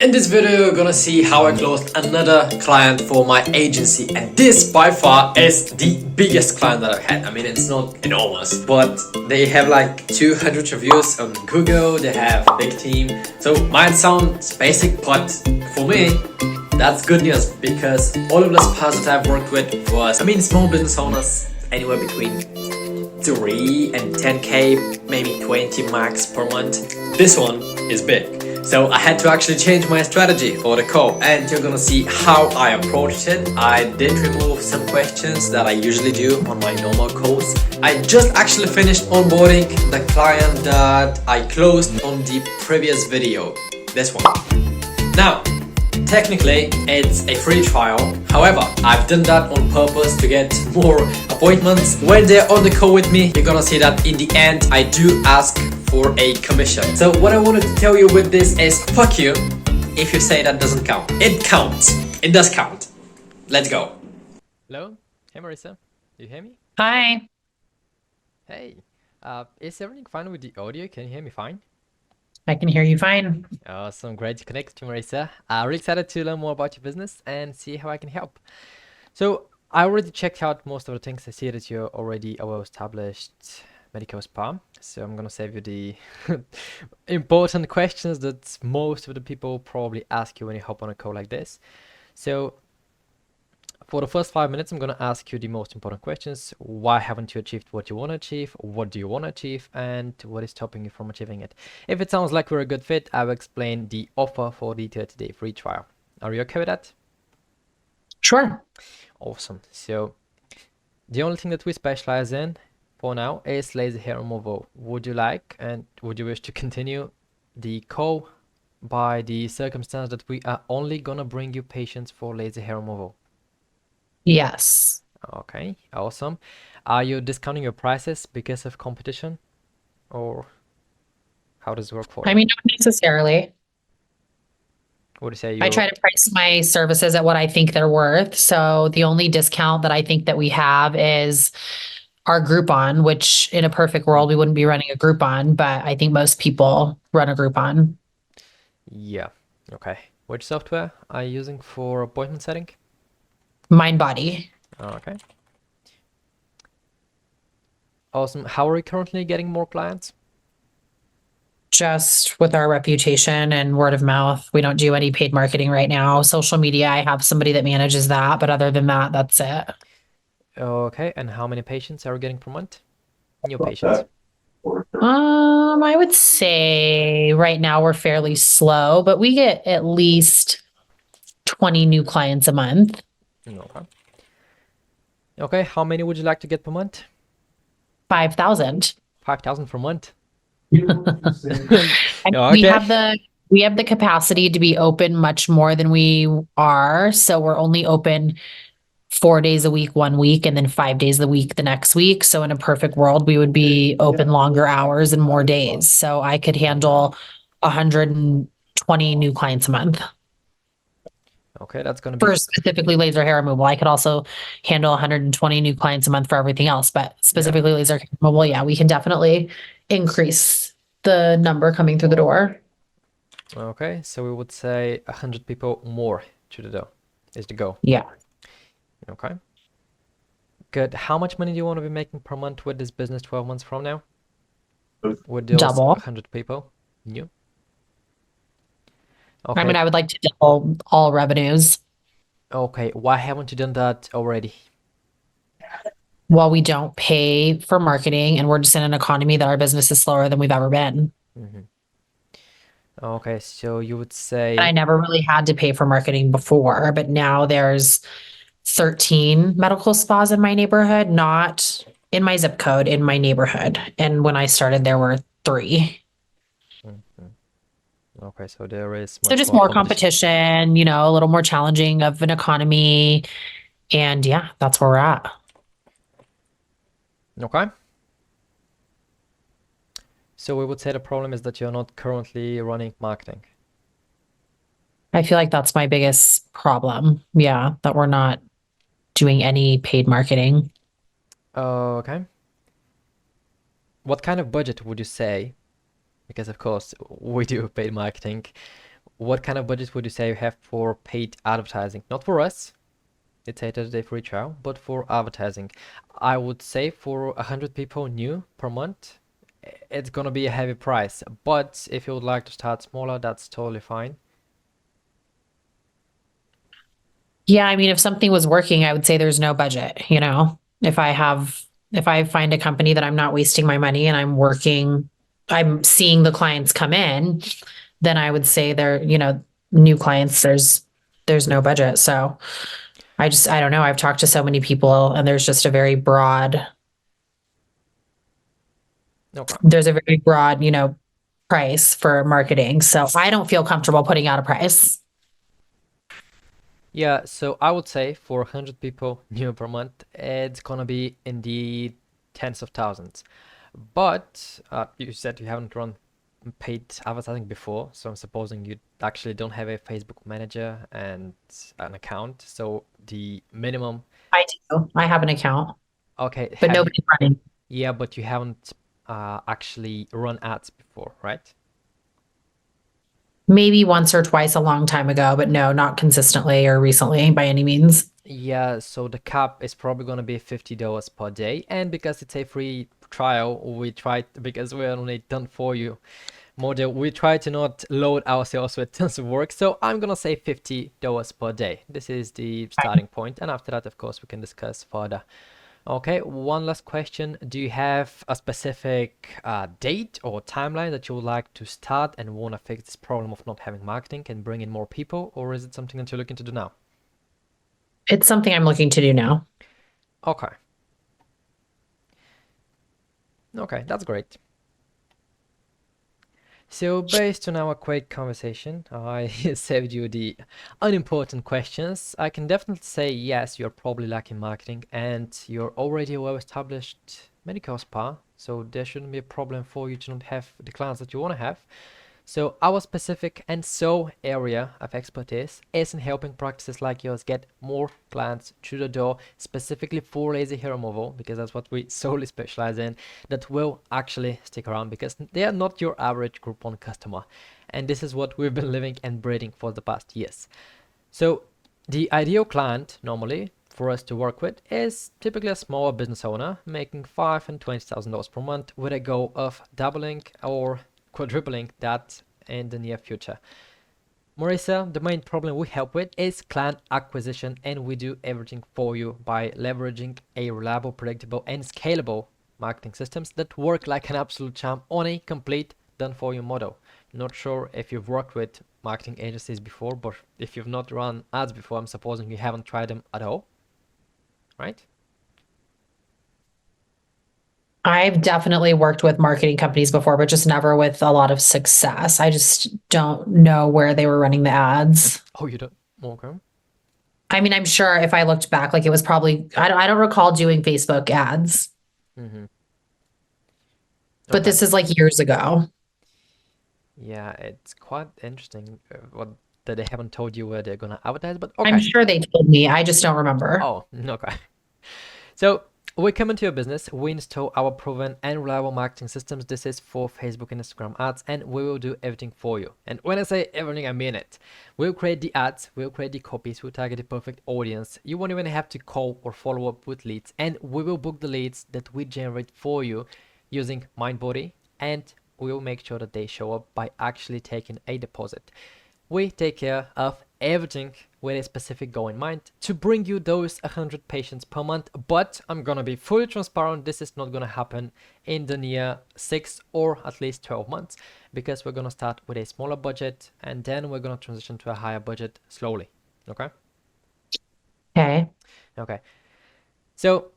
In this video, you're gonna see how I closed another client for my agency, and this by far is the biggest client that I've had. I mean, it's not enormous, but they have like 200 reviews on Google, they have a big team. So might sound basic, but for me, that's good news because all of the spas that I've worked with was, small business owners anywhere between 3 and 10k, maybe 20 max per month. This one is big. So I had to actually change my strategy for the call, and you're gonna see how I approached it. I did remove some questions that I usually do on my normal calls. I just actually finished onboarding the client that I closed on the previous video, this one. Now, technically, it's a free trial. However, I've done that on purpose to get more appointments. When they're on the call with me, you're gonna see that in the end, I do ask for a commission. So what I wanted to tell you with this is, fuck you if you say that doesn't count. It counts. It does count. Let's go. Hello? Hey Marissa, do you hear me? Hi. Hey, is everything fine with the audio? Can you hear me fine? I can hear you fine. Awesome, great to connect to Marissa. Really excited to learn more about your business and see how I can help. So I already checked out most of the things. I see that you're already a well-established medical spa. So I'm gonna save you the important questions that most of the people probably ask you when you hop on a call like this. So for the first 5 minutes, I'm going to ask you the most important questions. Why haven't you achieved what you want to achieve? What do you want to achieve? And what is stopping you from achieving it? If it sounds like we're a good fit, I will explain the offer for the 30-day free trial. Are you okay with that? Sure. Awesome. So the only thing that we specialize in for now is laser hair removal. Would you like and would you wish to continue the call by the circumstance that we are only going to bring you patients for laser hair removal? Yes. Okay, awesome. Are you discounting your prices because of competition, or how does it work for you? Not necessarily. What do you say I try to price my services at what I think they're worth. So the only discount that I think that we have is our Groupon, which in a perfect world, we wouldn't be running a Groupon, but I think most people run a Groupon. Yeah, okay. Which software are you using for appointment setting? MindBody. Okay. Awesome. How are you currently getting more clients? Just with our reputation and word of mouth. We don't do any paid marketing right now. Social media, I have somebody that manages that, but other than that, that's it. Okay, and how many patients are you getting per month? New patients. I would say right now we're fairly slow, but we get at least 20 new clients a month. Okay. Okay, how many would you like to get per month? 5,000. 5,000 per month. And Okay. we have the capacity to be open much more than we are. So we're only open 4 days a week, 1 week, and then 5 days a week the next week. So in a perfect world, we would be open longer hours and more days. So I could handle 120 new clients a month. Okay, that's gonna be For specifically laser hair removal. I could also handle 120 new clients a month for everything else, but specifically laser hair removal, yeah, we can definitely increase the number coming through the door. okay. So we would say 100 people more to the door is the goal. Yeah. Okay. Good. How much money do you want to be making per month with this business 12 months from now? With those Double. 100 people? New? Okay. I would like to double all revenues. Okay. Why haven't you done that already? Well, we don't pay for marketing, and we're just in an economy that our business is slower than we've ever been. Okay, so you would say And I never really had to pay for marketing before, but now there's 13 medical spas in my neighborhood, not in my zip code, in my neighborhood. And when I started, there were 3. okay, so there is So much just more more competition, a little more challenging of an economy. And yeah, that's where we're at. Okay. So we would say the problem is that you're not currently running marketing. I feel like that's my biggest problem. Yeah, that we're not doing any paid marketing. Okay. What kind of budget would you say? Because of course we do paid marketing. what kind of budget would you say you have for paid advertising? Not for us, it's a 30-day free trial, but for advertising. I would say for 100 people new per month, it's gonna be a heavy price. But if you would like to start smaller, that's totally fine. Yeah, I mean, if something was working, I would say there's no budget, you know? If I find a company that I'm not wasting my money and I'm seeing the clients come in, then I would say new clients, there's no budget. So I don't know. I've talked to so many people and Okay. there's a very broad, price for marketing. So I don't feel comfortable putting out a price. Yeah, so I would say for 100 people new per month, it's gonna be in the tens of thousands. But you said you haven't run paid advertising before, so I'm supposing you actually don't have a Facebook manager and an account. So the minimum, I do. I have an account, okay, but have you? nobody's running. Yeah, but you haven't actually run ads before, right? Maybe once or twice a long time ago, but no, not consistently or recently by any means. Yeah, so the cap is probably gonna be $50 per day, and because it's a free trial, we tried because we're only done for you model, we try to not load ourselves with tons of work. So I'm gonna say $50 per day. This is the starting point, and after that, of course, we can discuss further. Okay, one last question. Do you have a specific date or timeline that you would like to start and want to fix this problem of not having marketing and bring in more people, or is it something that you're looking to do now? It's something I'm looking to do now. Okay. Okay, that's great. So based on our quick conversation, I saved you the unimportant questions. I can definitely say yes, you're probably lacking marketing and you're already a well-established medical spa, so there shouldn't be a problem for you to not have the clients that you want to have. So our specific and sole area of expertise is in helping practices like yours get more clients through the door, specifically for laser hair removal, because that's what we solely specialize in, that will actually stick around because they are not your average Groupon customer. And this is what we've been living and breeding for the past years. So the ideal client normally for us to work with is typically a smaller business owner making $5,000 and $20,000 per month with a goal of doubling or quadrupling that in the near future. Marissa, the main problem we help with is client acquisition, and we do everything for you by leveraging a reliable, predictable, and scalable marketing systems that work like an absolute charm on a complete done-for-you model. Not sure if you've worked with marketing agencies before, but if you've not run ads before, I'm supposing you haven't tried them at all, right? I've definitely worked with marketing companies before, but just never with a lot of success. I just don't know where they were running the ads. Oh, you don't? Okay. I mean, I'm sure if I looked back, like it was probably, I don't recall doing Facebook ads, Mm-hmm. but Okay. this is like years ago. Yeah, it's quite interesting what that they haven't told you where they're gonna advertise, but I'm okay. sure they told me. I just don't remember. Oh, okay. So we come into your business, we install our proven and reliable marketing systems. This is for Facebook and Instagram ads, and we will do everything for you. And when I say everything, I mean it. We'll create the ads, we'll create the copies, we'll target the perfect audience. You won't even have to call or follow up with leads, and we will book the leads that we generate for you using MindBody, and we will make sure that they show up by actually taking a deposit. We take care of everything with a specific goal in mind to bring you those 100 patients per month. But I'm gonna be fully transparent, this is not gonna happen in the near 6 or at least 12 months, because we're gonna start with a smaller budget and then we're gonna transition to a higher budget slowly. Okay. Okay. Okay, so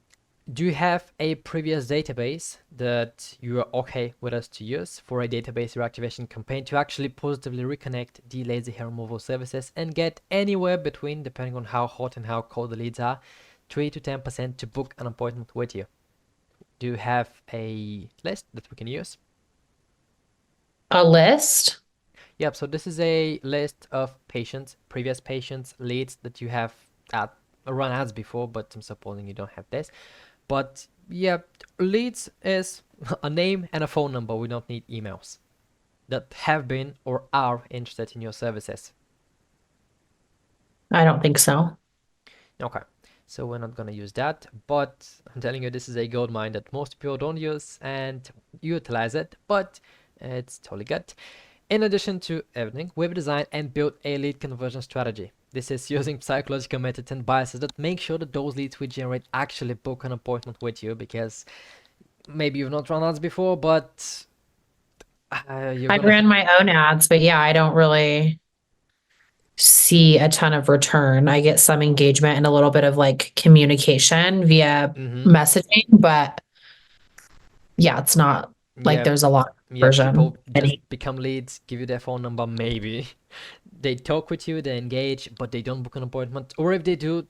do you have a previous database that you are okay with us to use for a database reactivation campaign to actually positively reconnect the lazy hair removal services and get anywhere between, depending on how hot and how cold the leads are, 3 to 10% to book an appointment with you? Do you have a list that we can use? A list? Yep, so this is a list of patients, previous patients, leads that you have run ads before, but I'm supposing you don't have this. But yeah, leads is a name and a phone number. We don't need emails. that have been or are interested in your services? I don't think so. Okay, so we're not gonna use that, but I'm telling you, this is a gold mine that most people don't use and utilize it, but it's totally good. In addition to everything, we've designed and built a lead conversion strategy. This is using psychological methods and biases that make sure that those leads we generate actually book an appointment with you, because maybe you've not run ads before, but you're I gonna ran my own ads, but yeah, I don't really see a ton of return. I get some engagement and a little bit of like communication via Mhm. messaging, but yeah, it's not like Yeah, there's a lot of yeah, conversion. people just become leads, give you their phone number, maybe. They talk with you, they engage, but they don't book an appointment. Or if they do,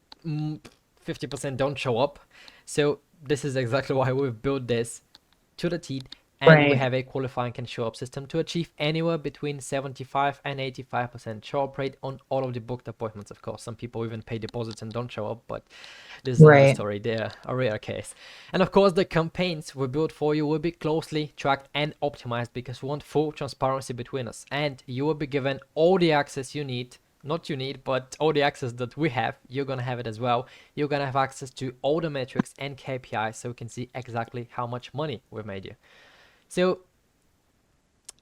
50% don't show up. So this is exactly why we've built this to the T, and we Right. have a qualifying can show up system to achieve anywhere between 75 and 85% show up rate on all of the booked appointments. Of course, some people even pay deposits and don't show up, but this is another Right. story. They're a rare case. And of course, the campaigns we build for you will be closely tracked and optimized, because we want full transparency between us, and you will be given all the access you need. Not you need, but all the access that we have, you're gonna have it as well. You're gonna have access to all the metrics and KPIs, so you can see exactly how much money we've made you. So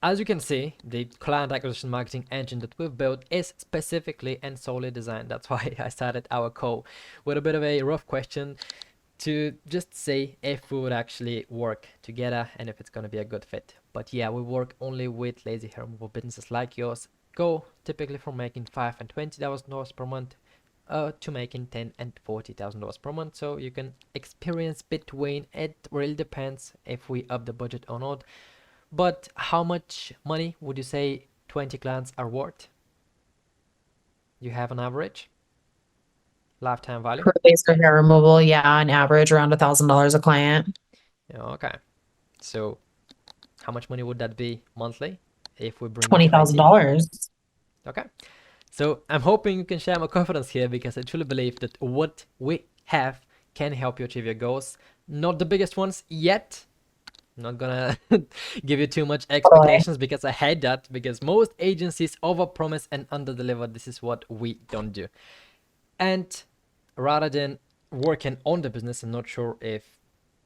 as you can see, the client acquisition marketing engine that we've built is specifically and solely designed. That's why I started our call with a bit of a rough question to just say if we would actually work together and if it's going to be a good fit. But yeah, we work only with lazy hair removal businesses like yours. Go typically from making $5,000 and $20,000 per month to making $10,000 and $40,000 per month. So you can experience between. It really depends if we up the budget or not. But how much money would you say 20 clients are worth? You have an average lifetime value? Per laser hair removal, yeah, on average around $1,000 a client. Yeah, okay. So how much money would that be monthly if we bring you 20? $20,000. Okay. So I'm hoping you can share my confidence here, because I truly believe that what we have can help you achieve your goals. Not the biggest ones yet. Not gonna give you too much Totally. expectations, because I hate that, because most agencies overpromise and underdeliver. This is what we don't do. And rather than working on the business, I'm not sure if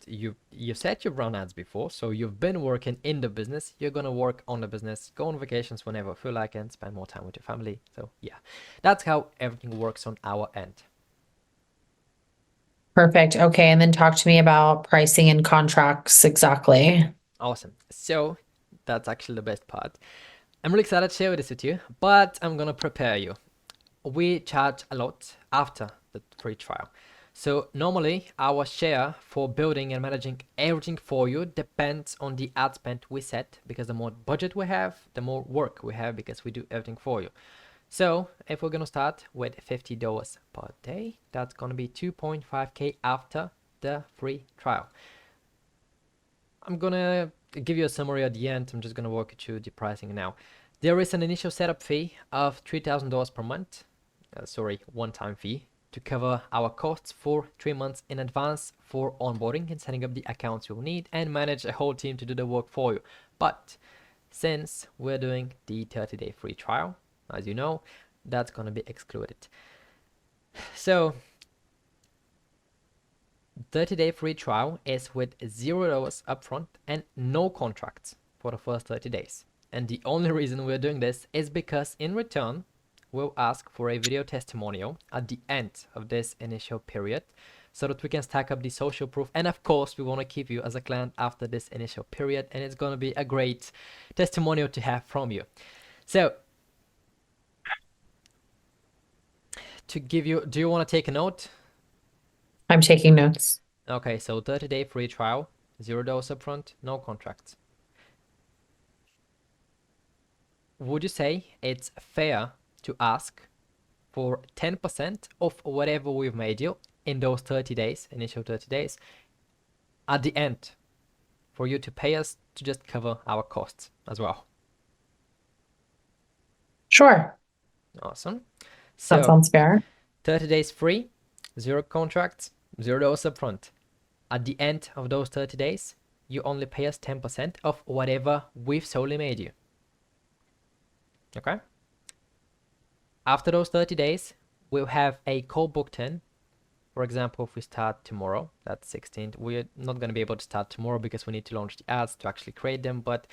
you said you've run ads before, so you've been working in the business. You're gonna work on the business, go on vacations whenever you feel like, and spend more time with your family. So yeah, that's how everything works on our end. Perfect. Okay. And then talk to me about pricing and contracts exactly. Awesome. So that's actually the best part. I'm really excited to share this with you, but I'm gonna prepare you. We charge a lot after the free trial. So normally our share for building and managing everything for you depends on the ad spend we set, because the more budget we have, the more work we have, because we do everything for you. So if we're gonna start with $50 per day, that's gonna be 2.5K after the free trial. I'm gonna give you a summary at the end. I'm just gonna walk you through the pricing now. There is an initial setup fee of $3,000 per month. One-time fee to cover our costs for 3 months in advance for onboarding and setting up the accounts you'll need, and manage a whole team to do the work for you. But since we're doing the 30-day free trial, as you know, that's gonna be excluded. So 30-day free trial is with $0 upfront and no contracts for the first 30 days. And the only reason we're doing this is because in return, we'll ask for a video testimonial at the end of this initial period, so that we can stack up the social proof. And of course, we want to keep you as a client after this initial period, and it's going to be a great testimonial to have from you. So to give you, do you want to take a note? I'm taking notes. Okay, so 30-day free trial, $0 upfront, no contracts. Would you say it's fair to ask for 10% of whatever we've made you in those 30 days, initial 30 days, at the end, for you to pay us to just cover our costs as well? Sure. Awesome. That So sounds fair. 30 days free, zero contracts, $0 upfront. At the end of those 30 days, you only pay us 10% of whatever we've solely made you. Okay. After those 30 days, we'll have a call booked in. For example, if we start tomorrow, that's 16th, we're not going to be able to start tomorrow because we need to launch the ads to actually create them. But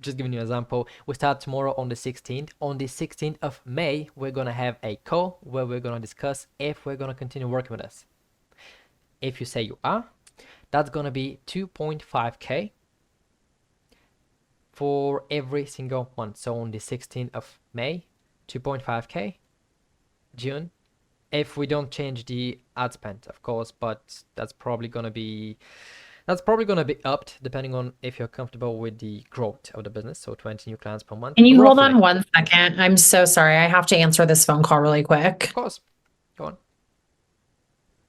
just giving you an example, we start tomorrow on the 16th. On the 16th of May, we're going to have a call where we're going to discuss if we're going to continue working with us. If you say you are, that's going to be 2.5K for every single month. So on the 16th of May, 2.5K, June, if we don't change the ad spend, of course, but that's probably gonna be upped depending on if you're comfortable with the growth of the business. So 20 new clients per month. Can you hold roughly. on 1 second? I'm so sorry. I have to answer this phone call really quick. Of course. Go on.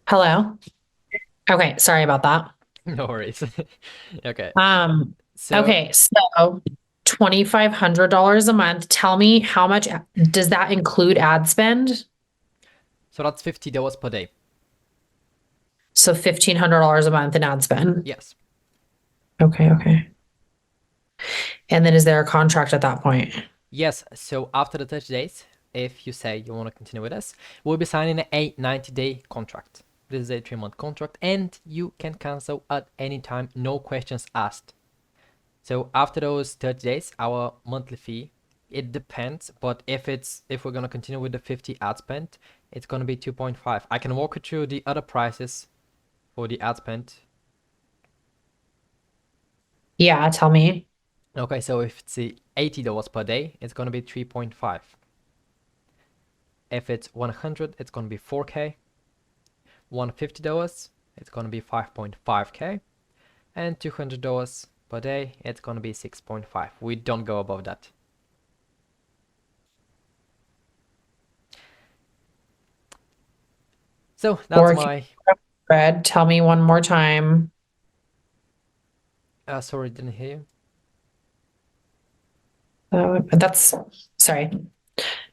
Hello? Okay, sorry about that. No worries. Okay. So Okay, so $2,500 a month. Tell me how much does that include ad spend? that's $50 per day. So $1,500 a month in ad spend. Yes. Okay. And then is there a contract at that point? Yes. So after the 30 days, if you say you want to continue with us, we'll be signing a 90-day contract. This is a 3-month contract, and you can cancel at any time, no questions asked. So after those 30 days, our monthly fee, it depends, but if we're gonna continue with the 50 ad spend, it's gonna be 2.5. I can walk you through the other prices for the ad spend. Yeah, tell me. Okay, so if it's $80 per day, it's gonna be 3.5. If it's 100, it's gonna be 4K. $150, it's gonna be 5.5K, and $200 per day, it's gonna be 6.5. We don't go above that. So that's Or my. Fred, tell me one more time. Sorry, didn't hear you. That's sorry.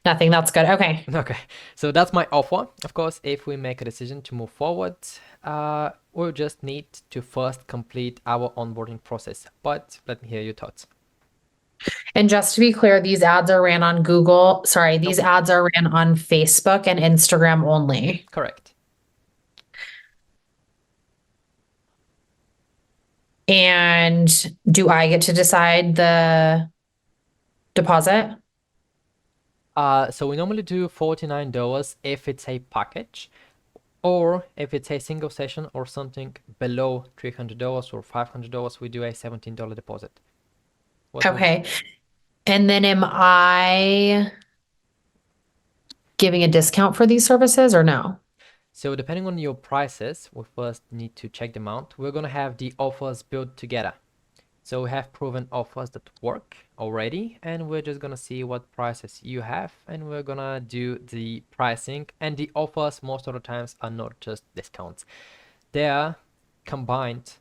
Nothing. That's good. Okay. Okay, so that's my offer. Of course, if we make a decision to move forward, we'll just need to first complete our onboarding process. But let me hear your thoughts. And just to be clear, these ads are ran on Google. Sorry, these ads are ran on Facebook and Instagram only. Correct. And do I get to decide the deposit? So we normally do $49 if it's a package, or if it's a single session or something below $300 or $500, we do a $17 deposit. Okay. And then am I giving a discount for these services or no? So depending on your prices, we first need to check them out. We're gonna have the offers built together. So we have proven offers that work already, and we're just gonna see what prices you have, and we're gonna do the pricing. And the offers most of the times are not just discounts. They are combined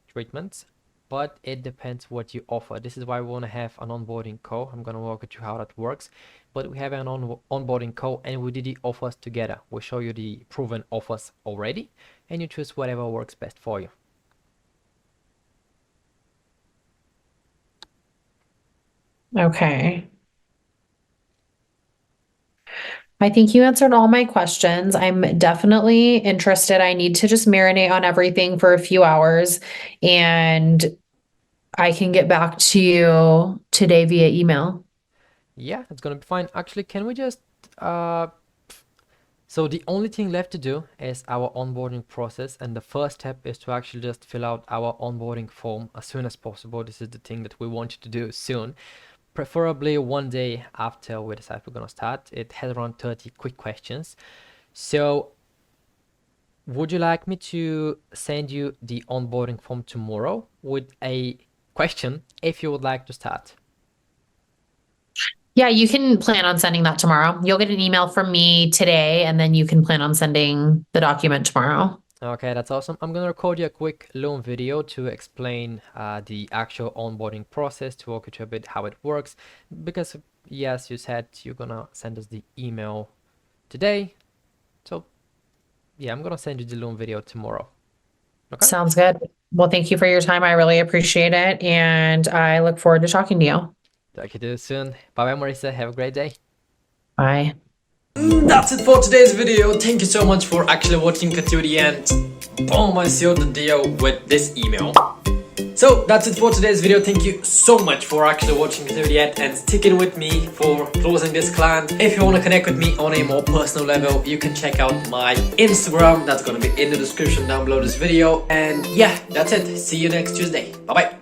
treatments, but it depends what you offer. This is why we want to have an onboarding call. I'm going to walk you through how that works, but we have an onboarding call and we do the offers together. We'll show you the proven offers already, and you choose whatever works best for you. Okay. I think you answered all my questions. I'm definitely interested. I need to just marinate on everything for a few hours, and I can get back to you today via email. Yeah, it's gonna be fine. Actually, can we just so the only thing left to do is our onboarding process, and the first step is to actually just fill out our onboarding form as soon as possible. This is the thing that we want you to do soon, preferably one day after we decide we're gonna start. It has around 30 quick questions. So would you like me to send you the onboarding form tomorrow with a question if you would like to start? Yeah, you can plan on sending that tomorrow. You'll get an email from me today, and then you can plan on sending the document tomorrow. Okay, that's awesome. I'm gonna record you a quick long video to explain the actual onboarding process, to walk you through a bit how it works, because yes, you said you're gonna send us the email today. So yeah, I'm gonna send you the long video tomorrow. Okay? Sounds good. Well, thank you for your time. I really appreciate it, and I look forward to talking to you. Talk to you soon. Bye bye, Marisa. Have a great day. Bye. That's it for today's video. Thank you so much for actually watching it to the end. Boom, I sealed the deal with this email. So that's it for today's video. Thank you so much for actually watching it to the end and sticking with me for closing this client. If you want to connect with me on a more personal level, you can check out my Instagram. That's going to be in the description down below this video. And yeah, that's it. See you next Tuesday. Bye bye.